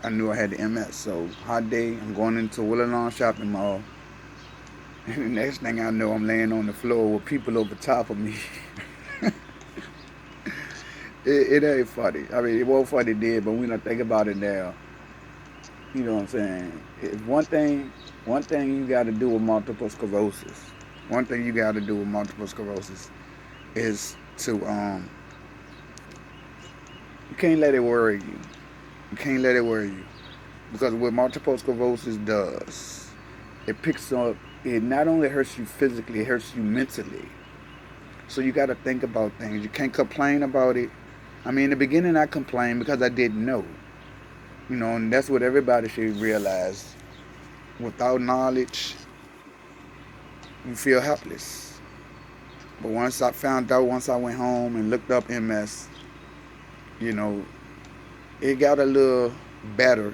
I knew I had the MS. So hot day, I'm going into Willalong shopping mall, and the next thing I know, I'm laying on the floor with people over top of me. It ain't funny. I mean, it wasn't funny then, but when I think about it now, you know what I'm saying? If one thing you got to do with multiple sclerosis, one thing you got to do with multiple sclerosis is to you can't let it worry you. You can't let it worry you because what multiple sclerosis does, it picks up. It not only hurts you physically, it hurts you mentally. So you got to think about things. You can't complain about it. I mean, in the beginning, I complained because I didn't know. You know, and that's what everybody should realize. Without knowledge, you feel helpless. But once I found out, once I went home and looked up MS, you know, it got a little better,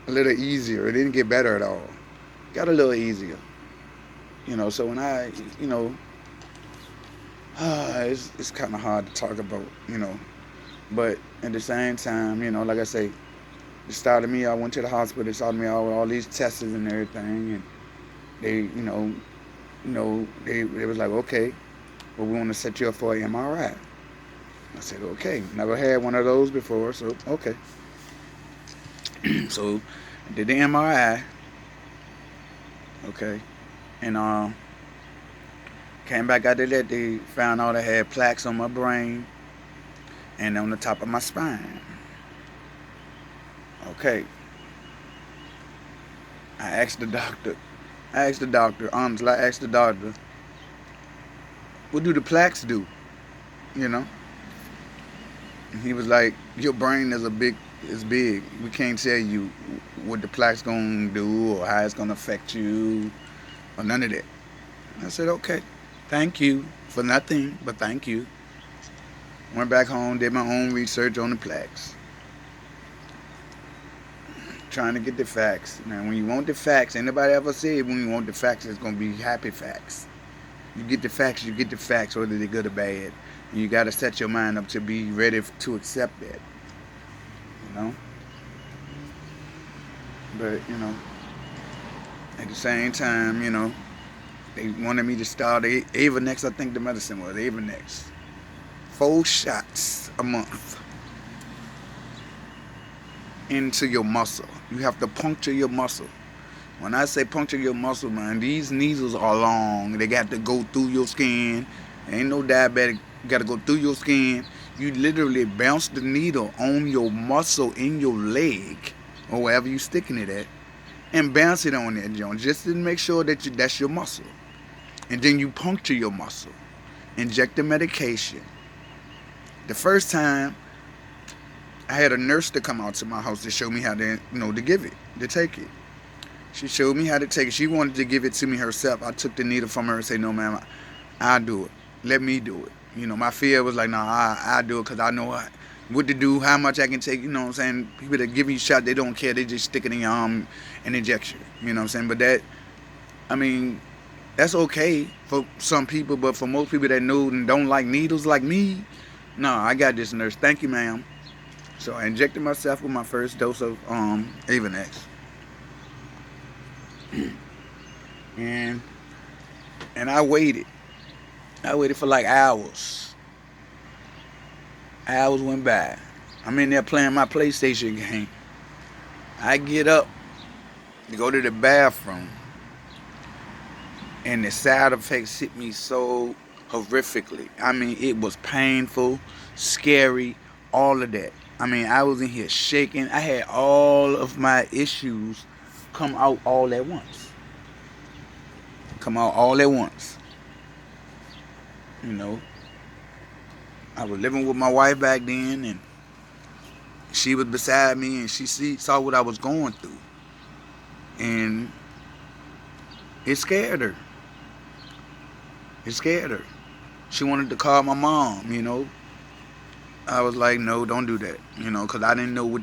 a little easier. It didn't get better at all. It got a little easier. You know, so when I, you know, it's kind of hard to talk about, you know. But at the same time, you know, like I say, it started me. I went to the hospital. It started me out with all these tests and everything, and they, they was like, okay, well, we want to set you up for an MRI. I said, okay. Never had one of those before, so okay. So I did the MRI, okay, and came back after that. They found out I had plaques on my brain and on the top of my spine. Okay, I asked the doctor. Honestly, I asked the doctor, what do the plaques do? You know, and he was like, your brain is big. We can't tell you what the plaques gonna do or how it's gonna affect you or none of that. I said, okay, thank you for nothing, but thank you. Went back home, did my own research on the plaques, trying to get the facts. Now, when you want the facts, anybody ever said when you want the facts, it's gonna be happy facts. You get the facts, whether they're good or bad. And you gotta set your mind up to be ready to accept that. You know. But you know, at the same time, you know, they wanted me to start Avanex. I think the medicine was Avanex. 4 shots a month into your muscle. You have to puncture your muscle. When I say puncture your muscle, man, these needles are long. They got to go through your skin. Ain't no diabetic. You got to go through your skin. You literally bounce the needle on your muscle in your leg or wherever you sticking it at, and bounce it on that joint just to make sure that that's your muscle. And then you puncture your muscle, inject the medication. The first time, I had a nurse to come out to my house to show me how to, to give it, to take it. She showed me how to take it. She wanted to give it to me herself. I took the needle from her and said, no, ma'am, I'll do it. Let me do it. You know, my fear was like, no, I'll do it because I know what to do, how much I can take. You know what I'm saying? People that give you a shot, they don't care. They just stick it in your arm and inject you. You know what I'm saying? But that, I mean, that's okay for some people. But for most people that know and don't like needles like me, no, I got this, nurse. Thank you, ma'am. So I injected myself with my first dose of Avanex. and and I waited. I waited for like hours. Hours went by. I'm in there playing my PlayStation game. I get up to go to the bathroom, and the side effects hit me so horrifically. I mean, it was painful, scary, all of that. I mean, I was in here shaking. I had all of my issues come out all at once. Come out all at once. You know, I was living with my wife back then, and she was beside me, and she saw what I was going through, and it scared her. It scared her. She wanted to call my mom. I was like, no, don't do that. Because I didn't know what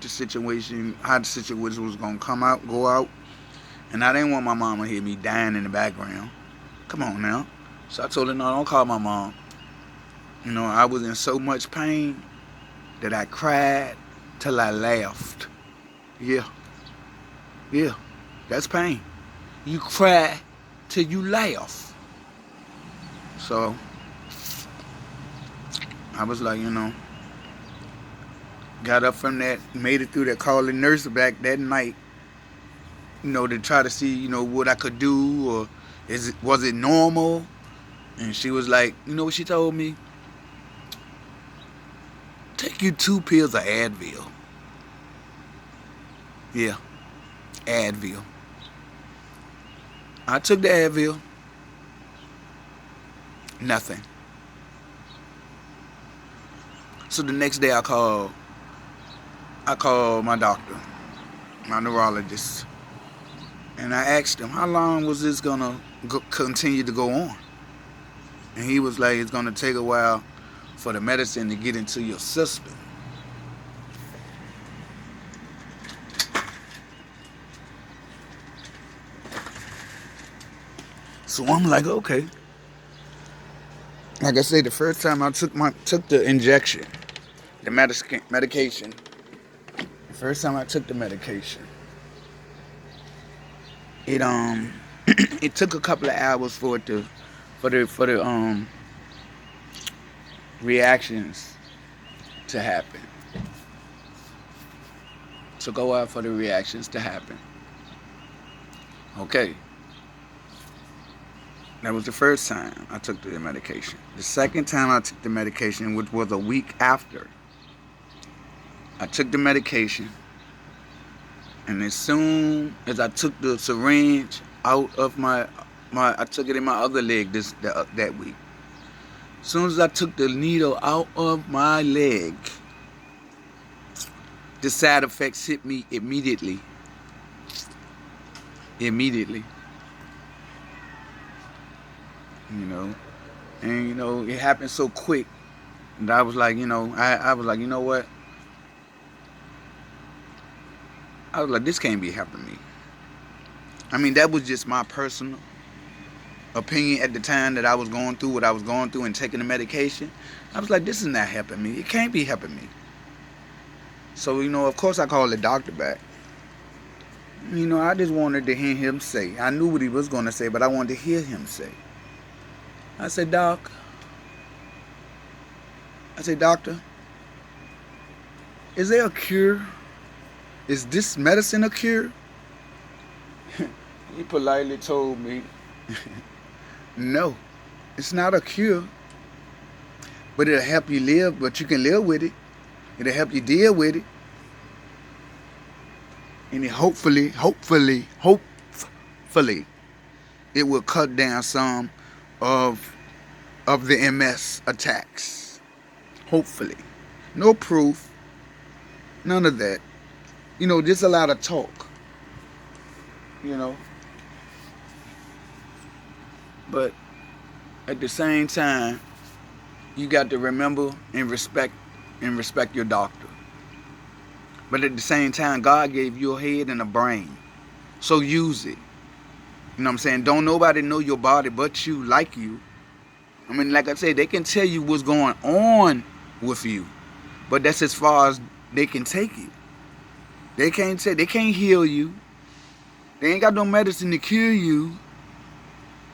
how the situation was gonna go out, and I didn't want my mom to hear me dying in the background. Come on now. So I told her, no, don't call my mom. I was in so much pain that I cried till I laughed. Yeah, yeah, that's pain. You cry till you laugh. So I was like, got up from that, made it through that, called the nurse back that night, to try to see, what I could do, or was it normal? And she was like, you know what she told me? Take you 2 pills of Advil. Yeah, Advil. I took the Advil. Nothing. So the next day I called my doctor, my neurologist, and I asked him, how long was this gonna continue to go on? And he was like, it's gonna take a while for the medicine to get into your system. So I'm like, okay. Like I said, the first time I took the injection, the medication. The first time I took the medication, it it took a couple of hours for the reactions to happen. Took a while for the reactions to happen. Okay. That was the first time I took the medication. The second time I took the medication, which was a week after, I took the medication, and as soon as I took the syringe out of I took it in my other leg that week. As soon as I took the needle out of my leg, the side effects hit me immediately. Immediately. And it happened so quick. And I was like, I was like, you know what? I was like, this can't be helping me. I mean, that was just my personal opinion at the time that I was going through what I was going through and taking the medication. I was like, this is not helping me. It can't be helping me. So, of course I called the doctor back. I just wanted to hear him say. I knew what he was going to say, but I wanted to hear him say. I said, Doctor, is there a cure? Is this medicine a cure? He politely told me, no, it's not a cure, but it'll help you live, but you can live with it. It'll help you deal with it. And hopefully, it will cut down some of the MS attacks. Hopefully. No proof. None of that. Just a lot of talk. But at the same time, you got to remember and respect your doctor. But at the same time, God gave you a head and a brain. So use it. You know what I'm saying? Don't nobody know your body but you, like you. I mean, like I said, they can tell you what's going on with you. But that's as far as they can take it. They can't heal you. They ain't got no medicine to cure you.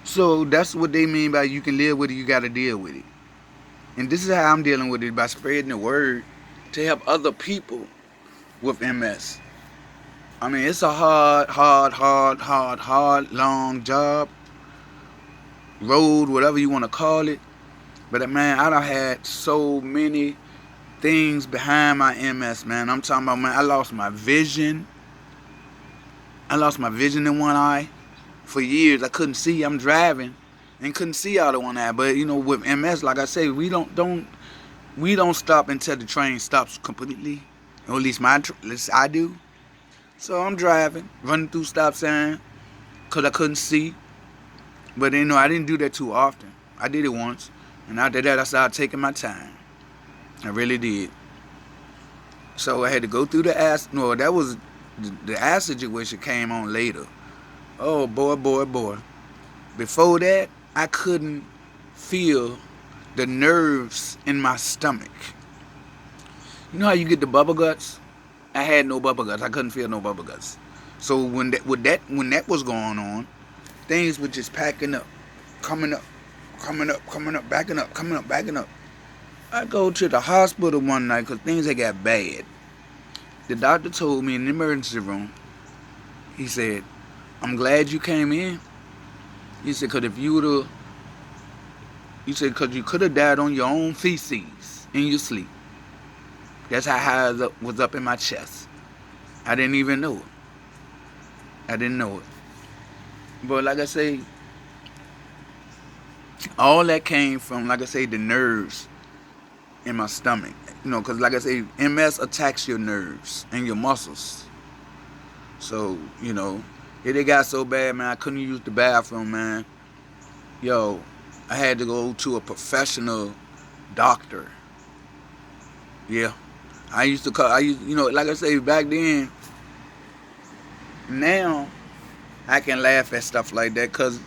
So that's what they mean by you can live with it, you got to deal with it. And this is how I'm dealing with it, by spreading the word to help other people with MS. I mean, it's a hard, long job, road, whatever you want to call it. But man, I done had so many things behind my MS, man. I'm talking about, man, I lost my vision. I lost my vision in one eye. For years, I couldn't see. I'm driving and couldn't see out of one eye. But with MS, like I say, we don't stop until the train stops completely. Or at least I do. So I'm driving, running through stop sign, because I couldn't see. But I didn't do that too often. I did it once. And after that, I started taking my time. I really did. So I had to go through the acid. No, that was the acid situation came on later. Oh, boy. Before that, I couldn't feel the nerves in my stomach. You know how you get the bubble guts I had no bubble guts. I couldn't feel no bubble guts. So when that was going on, things were just packing up, coming up, backing up, coming up, backing up. I go to the hospital one night because things had got bad. The doctor told me in the emergency room, he said, I'm glad you came in. He said, because if you would have, he said, because you could have died on your own feces in your sleep. That's how high it was up in my chest. I didn't even know it. I didn't know it. But like I say, all that came from, like I say, the nerves in my stomach. You know, because like I say, MS attacks your nerves and your muscles. So, you know, it got so bad, man, I couldn't use the bathroom, man. Yo, I had to go to a professional doctor. Yeah. You know, like I say, back then, now, I can laugh at stuff like that because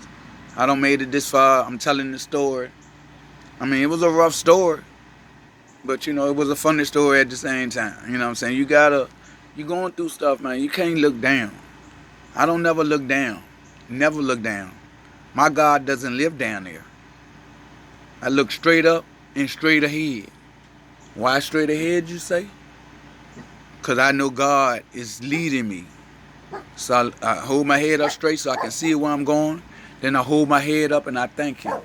I done made it this far. I'm telling the story. I mean, it was a rough story, but, you know, it was a funny story at the same time. You know what I'm saying? You going through stuff, man. You can't look down. I don't never look down. Never look down. My God doesn't live down there. I look straight up and straight ahead. Why straight ahead, you say? Because I know God is leading me. So I hold my head up straight so I can see where I'm going. Then I hold my head up and I thank Him.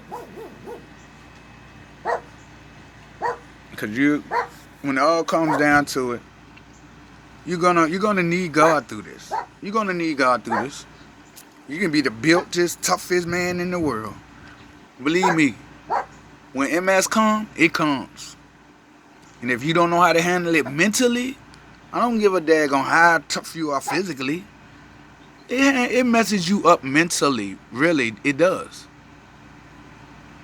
Because when it all comes down to it, you're gonna need God through this. You're gonna need God through this. You can be the builtest, toughest man in the world. Believe me, when MS comes, it comes. And if you don't know how to handle it mentally, I don't give a daggone how tough you are physically. It messes you up mentally. Really, it does.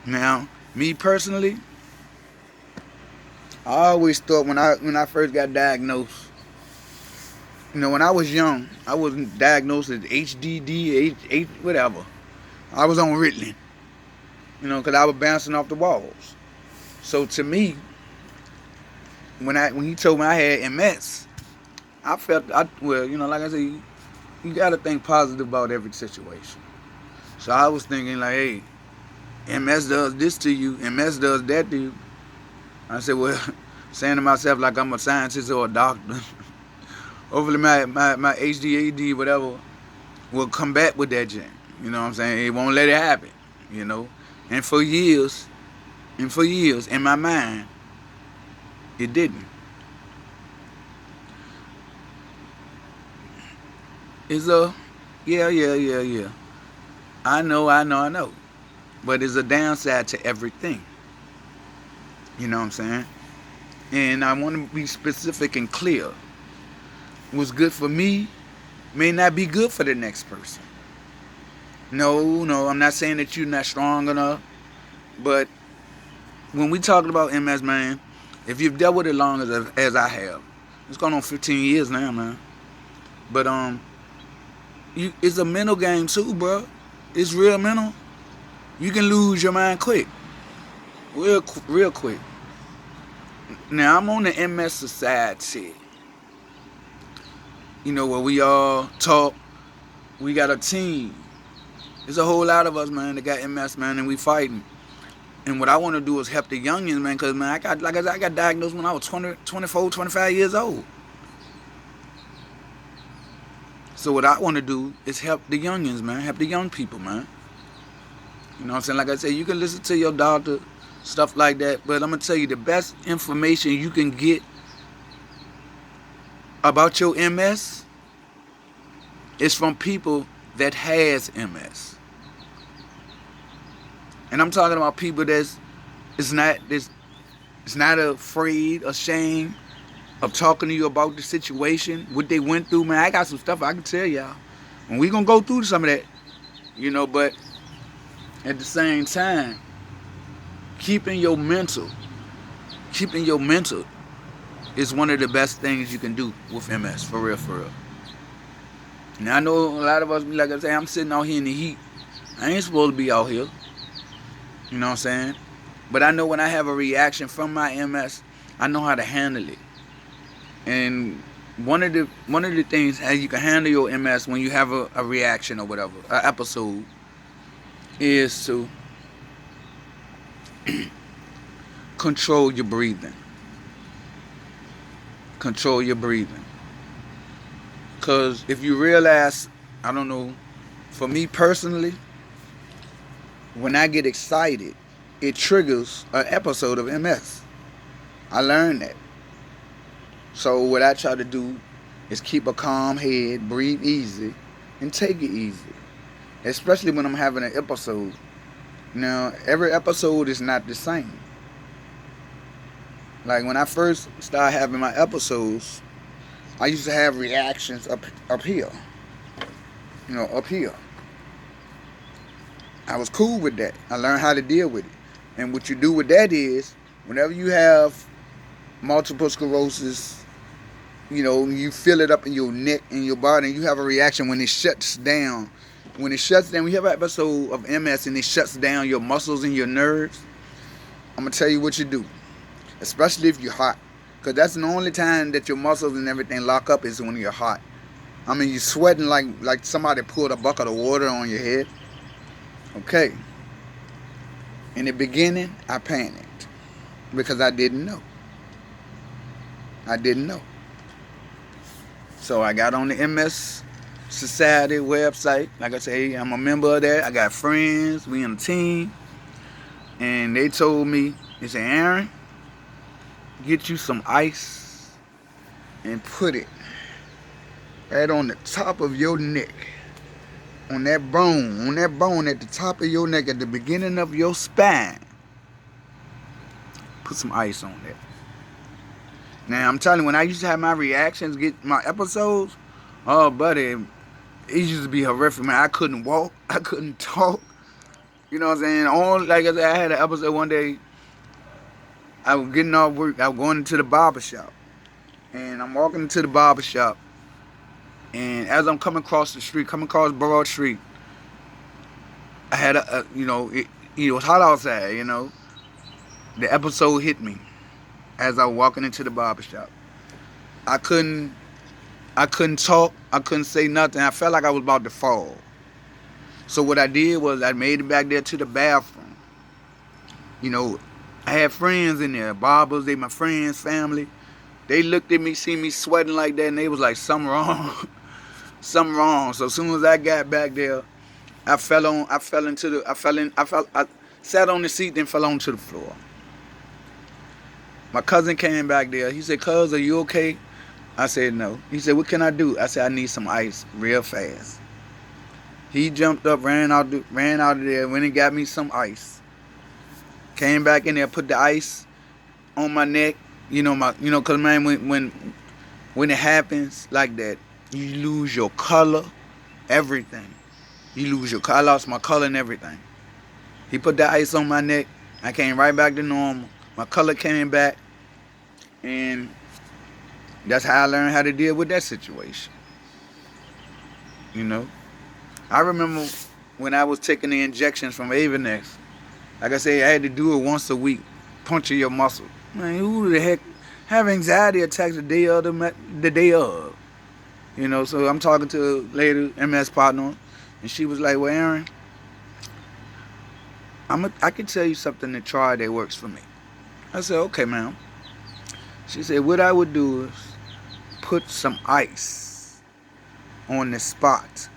Now, me personally, I always thought when I first got diagnosed, you know, when I was young, I wasn't diagnosed as HDD, whatever. I was on Ritalin, you know, because I was bouncing off the walls. So to me, when he told me I had MS, I felt, well, you know, like I said, you got to think positive about every situation. So I was thinking like, hey, MS does this to you, MS does that to you. I said, well, saying to myself like I'm a scientist or a doctor, hopefully my HDAD, whatever, will combat with that jam. You know what I'm saying? It won't let it happen, you know. And for years, in my mind, it didn't. It's yeah. I know. But there's a downside to everything. You know what I'm saying? And I want to be specific and clear. What's good for me may not be good for the next person. No, I'm not saying that you're not strong enough. But when we talking about MS, man, if you've dealt with it long as I have, it's going on 15 years now, man. But it's a mental game too, bro. It's real mental. You can lose your mind quick, real quick. Now I'm on the MS Society. You know, where we all talk. We got a team. There's a whole lot of us, man, that got MS, man, and we fighting. And what I want to do is help the youngins, man, because, man, I got diagnosed when I was 20, 24, 25 years old. So what I want to do is help the youngins, man, help the young people, man. You know what I'm saying? Like I said, you can listen to your doctor, stuff like that, but I'm going to tell you the best information you can get about your MS is from people that has MS. And I'm talking about people that's not afraid, ashamed of talking to you about the situation, what they went through, man. I got some stuff I can tell y'all. And we gonna go through some of that, you know, but at the same time, keeping your mental is one of the best things you can do with MS, for real. Now I know a lot of us, like I say, I'm sitting out here in the heat. I ain't supposed to be out here. You know what I'm saying? But I know when I have a reaction from my MS, I know how to handle it. And one of the things how you can handle your MS when you have a reaction or whatever, an episode, is to control your breathing. Control your breathing. Because if you realize, I don't know, for me personally, when I get excited, it triggers an episode of MS. I learned that. So what I try to do is keep a calm head, breathe easy, and take it easy. Especially when I'm having an episode. Now, every episode is not the same. Like when I first started having my episodes, I used to have reactions up here. Up here. I was cool with that. I learned how to deal with it. And what you do with that is, whenever you have multiple sclerosis, you feel it up in your neck and your body, and you have a reaction when it shuts down. When it shuts down, when you have an episode of MS and it shuts down your muscles and your nerves, I'm going to tell you what you do. Especially if you're hot. Because that's the only time that your muscles and everything lock up is when you're hot. I mean, you're sweating like somebody poured a bucket of water on your head. Okay. In the beginning, I panicked. Because I didn't know. So I got on the MS Society website. Like I say, I'm a member of that. I got friends. We in a team. And they told me, they said, Aaron, get you some ice and put it right on the top of your neck. On that bone at the top of your neck, at the beginning of your spine. Put some ice on there. Now, I'm telling you, when I used to have my reactions, get my episodes, oh, buddy, it used to be horrific, man. I couldn't walk. I couldn't talk. You know what I'm saying? Like I said, I had an episode one day. I was getting off work. I was going into the barber shop. And I'm walking into the barber shop. And as I'm coming across Broad Street, I had it was hot outside, The episode hit me as I was walking into the barbershop. I couldn't talk. I couldn't say nothing. I felt like I was about to fall. So what I did was I made it back there to the bathroom. I had friends in there, barbers, they my friends, family. They looked at me, see me sweating like that, and they was like, something wrong. Something wrong. So as soon as I got back there, I sat on the seat, then fell onto the floor. My cousin came back there. He said, "Cuz, are you okay?" I said, "No." He said, "What can I do?" I said, "I need some ice real fast." He jumped up, ran out of there, went and got me some ice. Came back in there, put the ice on my neck. Cause man, when it happens like that, you lose your color, everything. I lost my color and everything. He put the ice on my neck. I came right back to normal. My color came back. And that's how I learned how to deal with that situation. I remember when I was taking the injections from Avanex. Like I say, I had to do it once a week. Puncture your muscle. Man, who the heck have anxiety attacks the day of? So I'm talking to a lady, MS partner, and she was like, "Well, Aaron, I can tell you something to try that works for me." I said, "Okay, ma'am." She said, "What I would do is put some ice on the spot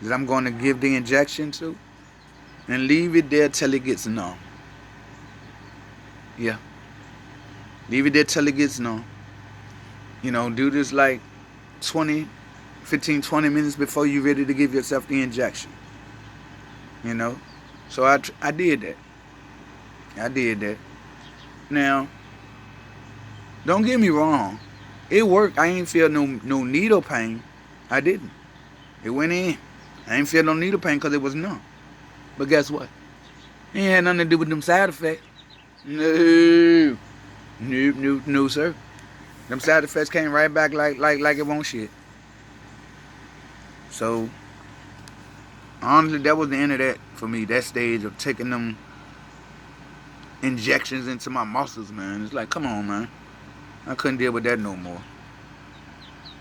that I'm going to give the injection to and leave it there till it gets numb." Yeah. Leave it there till it gets numb. Do this like 20 minutes before you're ready to give yourself the injection. So I did that. Now, don't get me wrong. It worked. I ain't feel no needle pain. I didn't. It went in. I ain't feel no needle pain because it was numb. But guess what? It ain't had nothing to do with them side effects. No, sir. Them side effects came right back like it won't shit. So, honestly, that was the end of that for me. That stage of taking them injections into my muscles, man. It's like, come on, man. I couldn't deal with that no more.